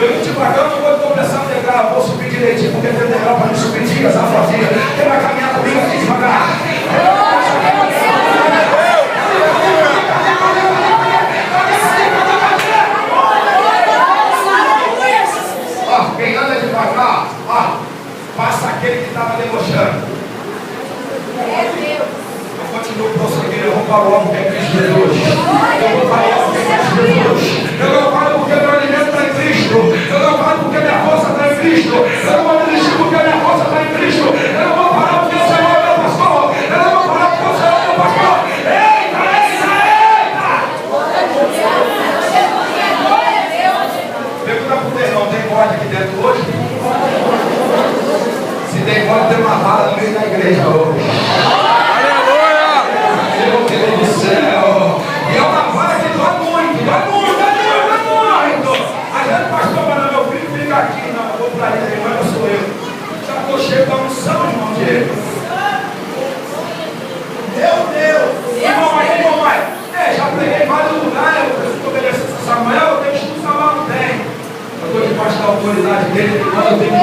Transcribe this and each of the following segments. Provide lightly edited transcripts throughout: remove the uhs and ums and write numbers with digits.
Eu vim devagar, eu não vou começar a pegar, vou subir direitinho, porque tem degrau para me subir, diga, sozinha. Quem vai caminhar comigo aqui devagar? Ó, quem anda devagar, ó, passa aquele que estava debochando. Eu continuo prosseguindo, eu vou para o homem que é Cristo Jesus. Eu vou para o homem que é Cristo Jesus. Eu não paro porque meu alimento está em Cristo. Eu não paro porque minha força está em Cristo. Eu não vou desistir porque minha força está em Cristo. Eu não vou parar porque o Senhor é meu pastor. Eu não vou parar porque o Senhor é meu pastor. Eita, eita, eita! Pergunta para o teu irmão, tem bode aqui dentro hoje? Se tem bode, tem uma bala no meio da igreja hoje. Meu Deus do céu! E é uma vara que dói muito, dói muito, dói muito, dói muito! Às vezes o pastor fala, meu filho fica aqui, não, eu vou para ele, irmão, eu sou eu. Já estou cheio da unção, irmão Diego. Meu Deus! Irmão, vai. Já preguei em vários lugares, eu preciso obedecer essa Samuel, eu tenho estudo, Samuel não tem. Eu estou debaixo da autoridade dele, eu tenho que me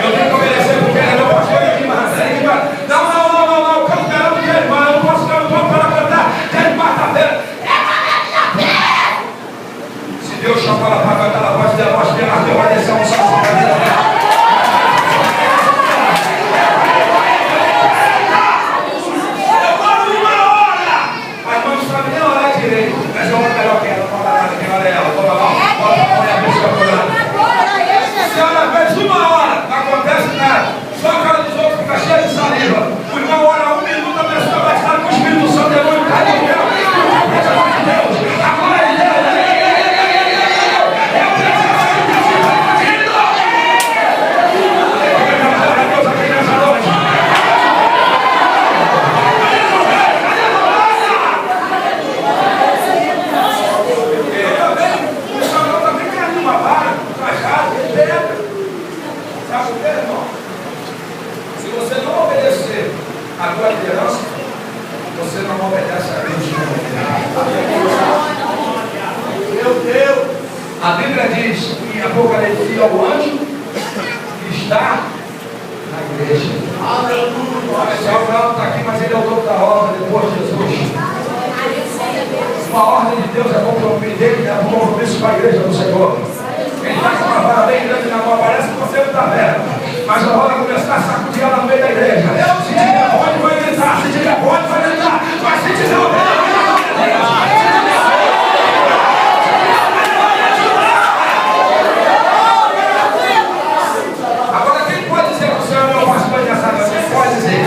eu tenho que obedecer porque ele é meu pastor aqui, mas não, eu canto melhor do que ele, mas eu não posso parar cantar, desde quarta-feira. Se Deus chamar ela para cantar, ela pode ter a voz dela, Deus vai descer um salto para ela. Eu falo uma hora, mas não sabe nem orar direito, mas eu vou melhor que ela, não fala nada, quem olha ela, põe a pessoa por ela. Se ela fez uma hora, não acontece nada. Só a cara dos outros fica cheia de saliva. O irmão ora 1 minuto, a pessoa vai estar com o Espírito Santo, demônio cai do céu. A presença de Deus, a glória de Deus. É a presença de Deus que vai invadindo. Cadê Deus aqui nessa noite? O Samuel também tem ali uma vara, trajado, pedra. Sabe o que, irmão? Se você não obedecer a tua liderança, você não obedece a Deus. Meu Deus! A Bíblia diz em Apocalipse ao anjo que está na igreja. Aleluia! Samuel está aqui, mas ele é o dono da ordem depois de Jesus. A ordem de Deus é compromisso dele, é um compromisso com a igreja do Senhor. Ele está com uma vara bem grande na mão, parece que você não está vendo. Mas a hora começar a sacudir ela no meio da igreja. Se tiver pode, vai gritar. Se tiver pode, vai gritar. Mas se tiver o vai agora quem pode dizer que o Senhor é meu pastor nessa noite? Quem pode dizer?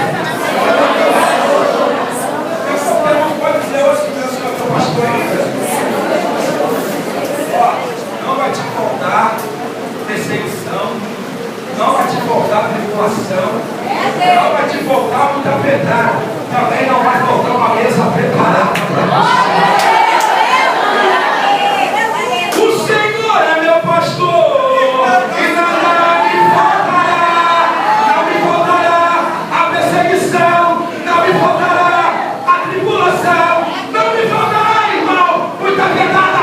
Quem não pode dizer hoje que o Senhor é meu pastor? Não vai te faltar perseguição, não vai te faltar tribulação, não vai te faltar muita pedrada, também não vai faltar uma mesa preparada para você. O Senhor é meu pastor e nada me faltará, não me faltará a perseguição, não me faltará a tribulação, não me faltará, irmão, muita pedrada.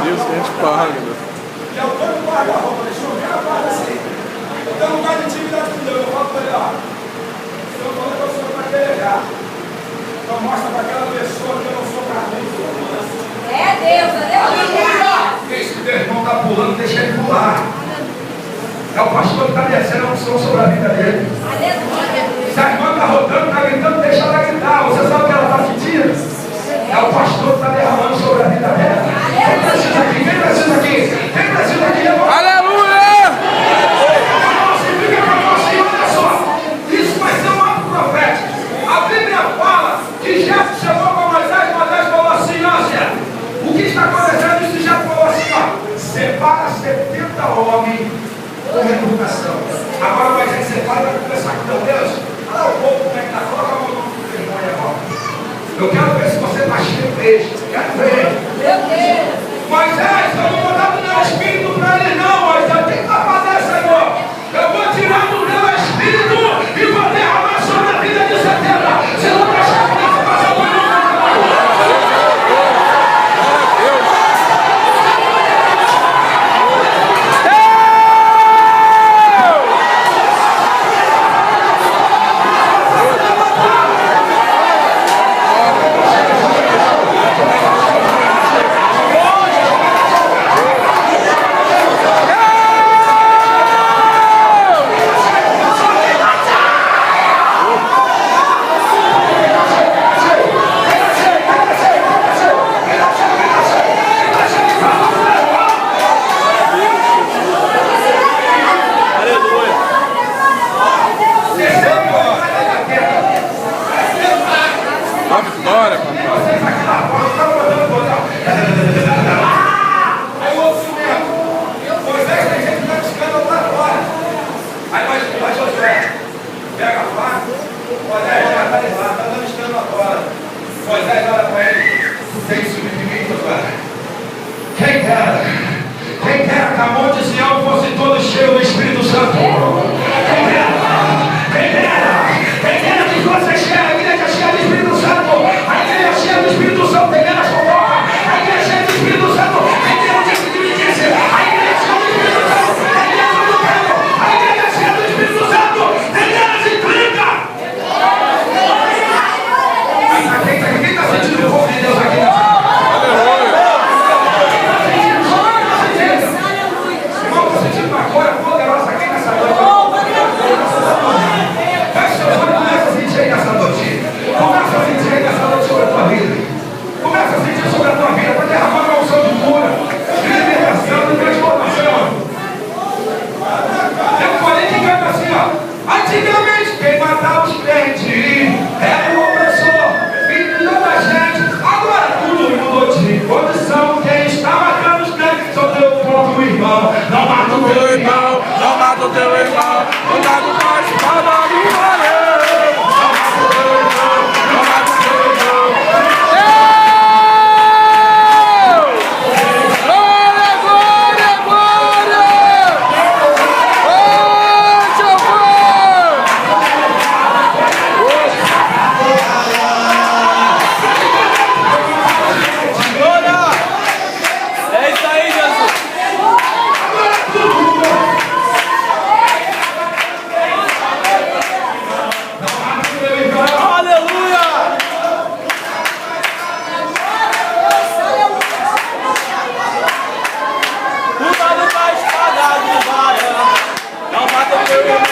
Isso que a gente paga. E eu estou no guarda-roupa, deixa eu ver a parte assim. Eu tenho um lugar de intimidade com Deus, eu falo para ele, ó. Se eu falei para o senhor para pelejar, então mostra para aquela pessoa que eu não sou carnívoro. É Deus, aleluia! Esse teu irmão está pulando, deixa ele pular. É o pastor que está descendo a unção sobre a vida dele. Aleluia! Se a irmã está rodando, está gritando, deixa ela gritar. Você sabe o que ela está sentindo? É o pastor que está derramando sobre a vida dela. Quem precisa aqui? Quem precisa aqui? Quem precisa aqui? Aleluia! Fica para nós, olha só. Isso vai ser um ato profético. A Bíblia fala que Jesus chegou para Moisés falou assim, ó, o que está acontecendo? Isso já falou assim, ó. Separa 70 homens igreja. Quero ver. Meu Deus. Moisés, eu não vou dar do meu espírito para ele não, Moisés. Tem que fazer, Senhor. Eu vou tirar do meu espírito e vou derramar sobre a vida de Setembro. Se não deixar que não faça por mim. Glória, papai. Aí o outro mesmo. Moisés tem gente que está buscando lá fora. Aí vai Josué. Pega a faca. Moisés já está lá, está dando escando lá fora. Moisés olha para ele. Tem que subir de mim, Josué. Quem dera que a monte de Sião fosse todo cheio do Espírito Santo. Quem dera que fosse cheia, a igreja cheia do Espírito Santo. A igreja cheia do Espírito Santo, pegando as fofocas. A igreja cheia do Espírito Santo, entendeu o que ele disse? A igreja cheia do Espírito Santo, entendeu do tempo. A igreja cheia do Espírito Santo, entendeu as intrigas. Quem está sentindo o fogo de Deus aqui nessa? Irmão, estou sentindo uma coisa poderosa aqui nessa noite. Feche seus olhos e começa a sentir aí nessa noite. Começa a sentir aí nessa noite sobre a tua vida. Começa a sentir sobre a tua vida para derramar uma unção de cura, de libertação, de transformação. Tem um corinho que canta assim, ó. Antigamente quem matava os crentes era o opressor, filho da gente. Agora tudo mudou de condição. Quem está matando os crentes só teu próprio irmão. Não mata o teu irmão, não mata o teu irmão. Cuidado com a espada do varão. Não mata o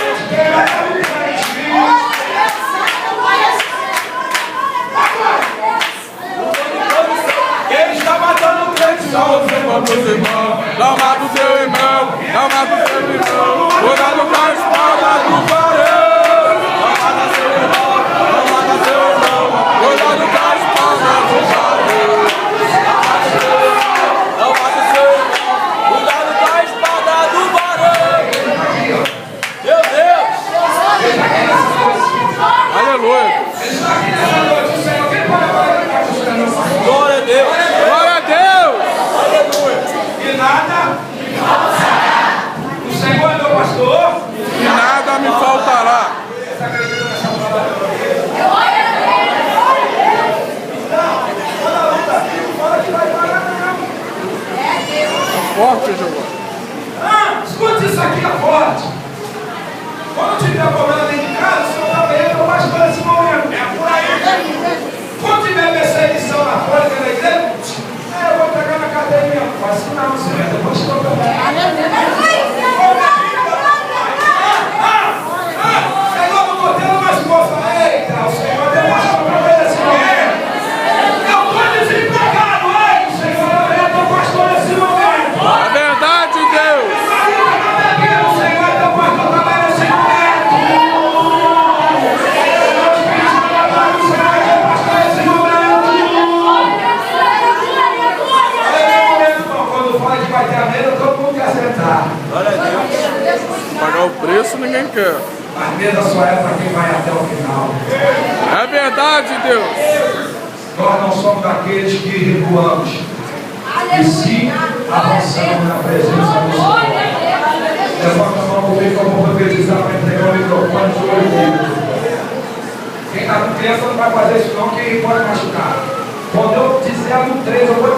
teu irmão, não mata o teu irmão. Cuidado com a espada do varão. Não mata seu irmão, não mata seu irmão. Cuidado com a espada do varão. Não mata seu irmão, cuidado com a espada do varão. Meu Deus! Aleluia! Glória a Deus! Glória a Deus! E nada, o Senhor é meu pastor, e nada me faltará. Forte, Giovanni. Escute isso aqui, é forte. Quando tiver problema dentro de casa, o senhor está vendo o pastor nesse momento. É por aí. Quando tiver perseguição na fora da igreja, eu vou pegar na cadeia mesmo. Mas se não, senhor, eu vou te tocar. Senhor, não estou tendo mais força. Eita, o Senhor deu mais força para ver esse momento. Eu estou desempregado, ei, Senhor, eu estou pastor nesse momento. A verdade, Deus. O Senhor é teu pastor também nesse momento. Pagar o preço ninguém quer. Mas mesa só é para quem vai até o final. É verdade, Deus. Nós não somos daqueles que recuamos, e sim avançamos na presença do Senhor. Levanta a mão comigo que eu vou profetizar para entregar o microfone sobre o livro. Quem está com criança não vai fazer isso não, que pode machucar. Quando eu disser no 3, eu vou